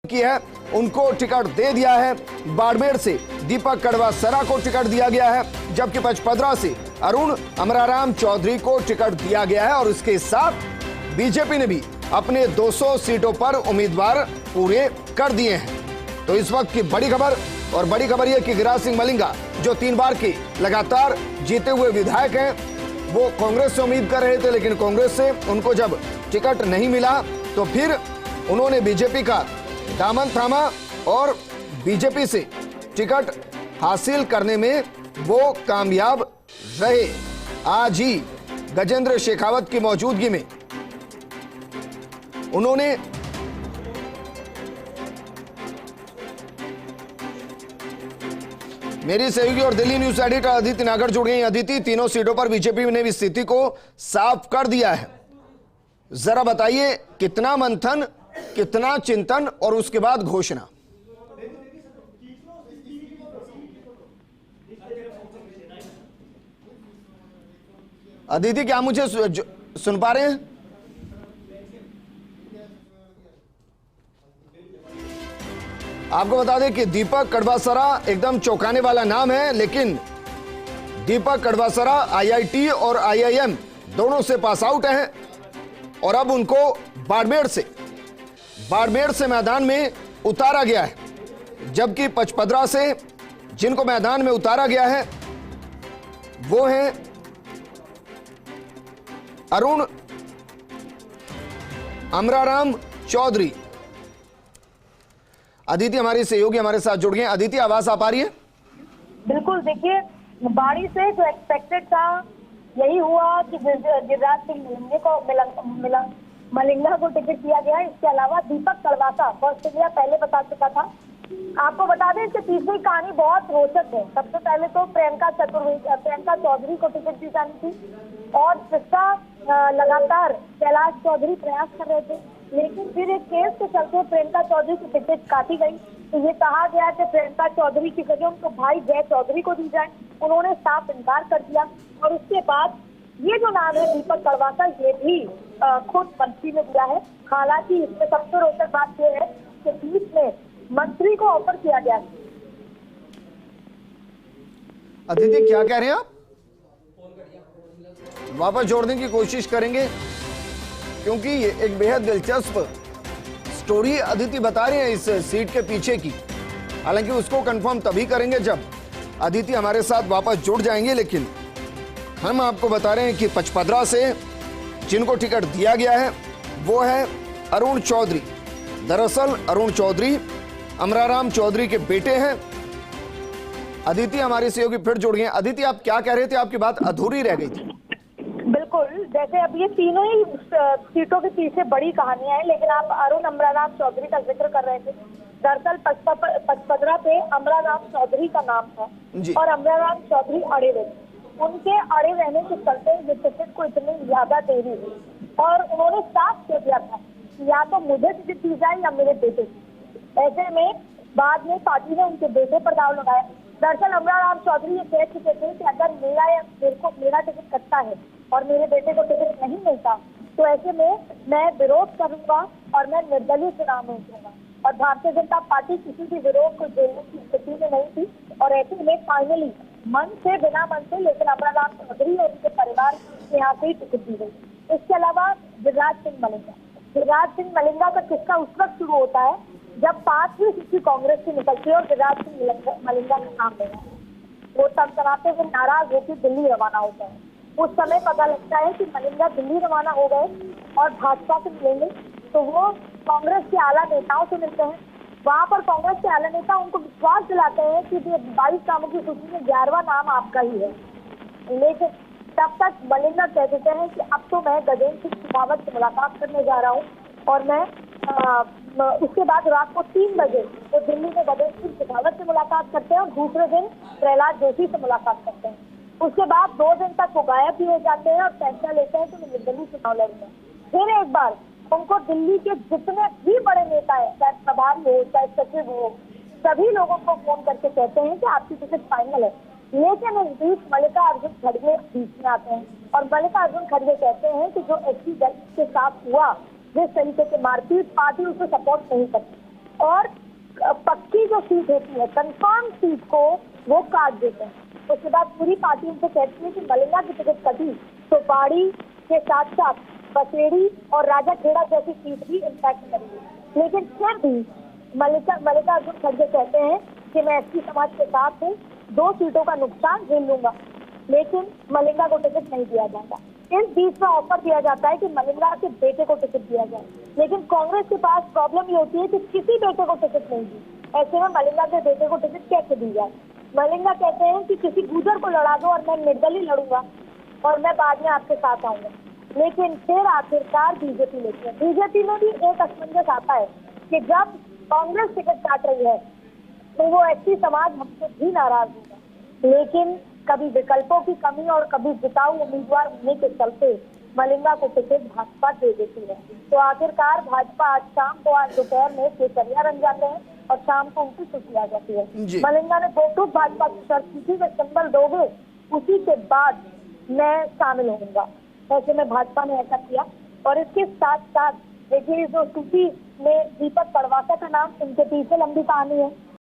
की है उनको टिकट दे दिया है। बाड़मेर से दीपक कड़वासरा को टिकट दिया गया है, जबकि पचपदरा से अरुण अमराराम चौधरी को टिकट दिया गया है। और इसके साथ बीजेपी ने भी अपने 200 सीटों पर उम्मीदवार पूरे कर दिए हैं। तो इस वक्त की बड़ी खबर, और बड़ी खबर यह कि गिरिराज सिंह मलिंगा जो 3 बार के लगातार जीते हुए विधायक हैं, वो कांग्रेस से उम्मीद कर रहे थे, लेकिन कांग्रेस से उनको जब टिकट नहीं मिला तो फिर उन्होंने बीजेपी का दामन थामा और बीजेपी से टिकट हासिल करने में वो कामयाब रहे। आज ही गजेंद्र शेखावत की मौजूदगी में उन्होंने मेरी सहयोगी और दिल्ली न्यूज एडिटर अदिति नागर जुड़ गई। अदिति, तीनों सीटों पर बीजेपी ने भी स्थिति को साफ कर दिया है। जरा बताइए, कितना मंथन, कितना चिंतन और उसके बाद घोषणा? अदिति, क्या मुझे सुन पा रहे हैं? आपको बता दें कि दीपक कड़वासरा एकदम चौंकाने वाला नाम है, लेकिन दीपक कड़वासरा आईआईटी और आईआईएम दोनों से पास आउट हैं और अब उनको बाड़मेर से मैदान में उतारा गया है। जबकि पचपदरा से जिनको मैदान में उतारा गया है वो हैं अरुण अमराराम चौधरी। अदिति हमारी सहयोगी हमारे साथ जुड़ गए। अदिति, आवाज आ पा रही है? बिल्कुल। देखिए, बाड़ी से जो एक्सपेक्टेड था यही हुआ कि गिरिराज सिंह मलिंगा को टिकट दिया गया। इसके अलावा दीपक कड़वासा फर्स्ट इंडिया पहले बता चुका था। आपको बता दें, इसके पीछे की कहानी बहुत रोचक है। सबसे पहले तो प्रियंका चौधरी को टिकट दी जानी थी और जिसका लगातार कैलाश चौधरी प्रयास कर रहे थे, लेकिन फिर एक केस के चलते प्रियंका चौधरी की टिकट काटी गई। तो ये कहा गया कि प्रियंका चौधरी की जगह उनको भाई जय चौधरी को दी जाए। उन्होंने साफ इनकार कर दिया और उसके बाद ये जो नाम है दीपक कड़वासा, ये भी खुद मंत्री ने दिया है। हालांकि इसमें सबसे रोचक बात यह है कि बीच में मंत्री को ऑफर किया गया। अदिति, क्या कह रहे हैं आप? वापस जोड़ने की कोशिश करेंगे, क्योंकि ये एक बेहद दिलचस्प स्टोरी अदिति बता रहे हैं इस सीट के पीछे की। हालांकि उसको कंफर्म तभी करेंगे जब अदिति हमारे साथ वापस जुड़ जाएंगे, लेकिन हम आपको बता रहे हैं कि पचपदरा से जिनको टिकट दिया गया है वो है अरुण चौधरी। दरअसल अरुण चौधरी अमराराम चौधरी के बेटे हैं। अदिति हमारी सहयोगी फिर जुड़ गए। अदिति, आप क्या कह रहे थे? आपकी बात अधूरी रह गई थी। बिल्कुल, जैसे अब ये तीनों ही सीटों के पीछे बड़ी कहानियां हैं, लेकिन आप अरुण अमराराम चौधरी का जिक्र कर रहे थे। दरअसल पचपदरा पे अमराराम चौधरी का नाम था और अमराराम चौधरी अड़े रहे। उनके अड़े रहने के चलते ये टिकट को इतनी ज्यादा देरी हुई और उन्होंने साफ कह दिया था या तो मुझे टिकट दी जाए या मेरे बेटे की। ऐसे में बाद में पार्टी ने उनके बेटे पर दाव लगाया। दरअसल अमराराम चौधरी ये कह चुके थे कि अगर मेरा टिकट कटता है और मेरे बेटे को टिकट नहीं मिलता तो ऐसे में मैं विरोध करूंगा और मैं निर्दलीय चुनाव में उतरूंगा। और भारतीय जनता पार्टी किसी भी विरोध को झेलने की स्थिति में नहीं थी और ऐसे में फाइनली बिना मन से लेकिन अमराराम चौधरी और उनके परिवार के यहाँ से ही टिकट दी गई। इसके अलावा गिरिराज सिंह मलिंगा का किस्सा उस वक्त शुरू होता है जब 5वीं सीट कांग्रेस की निकलती है और गिरिराज सिंह मलिंगा का नाम लेना है। वो तब चलाते हुए नाराज होकर दिल्ली रवाना होता है। उस समय पता लगता है कि मलिंगा दिल्ली रवाना हो गए और भाजपा से मिलेंगे, तो वो कांग्रेस के आला नेताओं से मिलते हैं। वहां पर कांग्रेस के आला नेता उनको विश्वास दिलाते हैं कि 22 नामों की सूची में 11वां नाम आपका ही है। लेकिन तब तक मलिंगा कह देते हैं कि अब तो मैं गजेंद्र सिंह शेखावत से मुलाकात करने जा रहा हूँ और मैं उसके बाद रात को 3 बजे वो दिल्ली में गजेंद्र सिंह शेखावत से मुलाकात करते हैं और दूसरे दिन प्रहलाद जोशी से मुलाकात करते हैं। उसके बाद 2 दिन तक वो गायब भी हो जाते हैं और फैसला लेते हैं कि मैं निर्दलीय चुनाव लड़ूंगा। फिर एक बार उनको दिल्ली के जितने भी बड़े नेता हैं, चाहे प्रभारी हो चाहे सचिव हो, सभी लोगों को फोन करके कहते हैं कि आपकी टिकट फाइनल है। लेकिन इस बीच मल्लिकार्जुन खड़गे बीच में आते हैं और मल्लिकार्जुन खड़गे कहते हैं कि जो एसपी के साथ हुआ, जिस तरीके से मारपीट, पार्टी उसे सपोर्ट नहीं करती और जो सीट होती है कंफर्म सीट को वो काट देते हैं। उसके बाद पूरी पार्टी उनसे कहती है कि मलिंगा की टिकट कटी तो बाड़ी के साथ साथ बसेड़ी और राजाखेड़ा जैसी सीट भी इम्पैक्ट करेगी। लेकिन फिर भी मल्लिका अर्जुन खड़गे कहते हैं कि मैं एसटी समाज के साथ हूँ, 2 सीटों का नुकसान झेल लूंगा, लेकिन मलिंगा को टिकट नहीं दिया जाएगा। इस बीच में ऑफर दिया जाता है कि मलिंगा के बेटे को टिकट दिया जाए, लेकिन कांग्रेस के पास प्रॉब्लम ये होती है कि किसी बेटे को टिकट नहीं दी। ऐसे में मलिंगा के बेटे को टिकट कैसे दी जाए? मलिंगा कहते हैं कि किसी गुजर को लड़ा दो और मैं निर्दलीय लड़ूंगा और मैं बाद में आपके साथ आऊंगा। लेकिन फिर आखिरकार बीजेपी लेती है। बीजेपी में भी एक असमंजस आता है कि जब कांग्रेस टिकट काट रही है तो वो एसटी समाज हमसे भी नाराज होगा, लेकिन कभी विकल्पों की कमी और कभी जिताऊ उम्मीदवार होने के चलते मलिंगा को टिकट भाजपा दे देती है। तो आखिरकार भाजपा आज शाम को, आज दोपहर में केसरिया रंग जाते हैं और शाम को उनकी छुट्टी आ जाती है। मलिंगा ने बेटूक भाजपा की शर्त की थी कि सिंबल दोगे उसी के बाद मैं शामिल होऊंगा। ऐसे में भाजपा ने ऐसा किया और इसके साथ साथ देखिए जो सूची में दीपक कड़वासा का नाम, इनके पीछे लंबी कहानी है।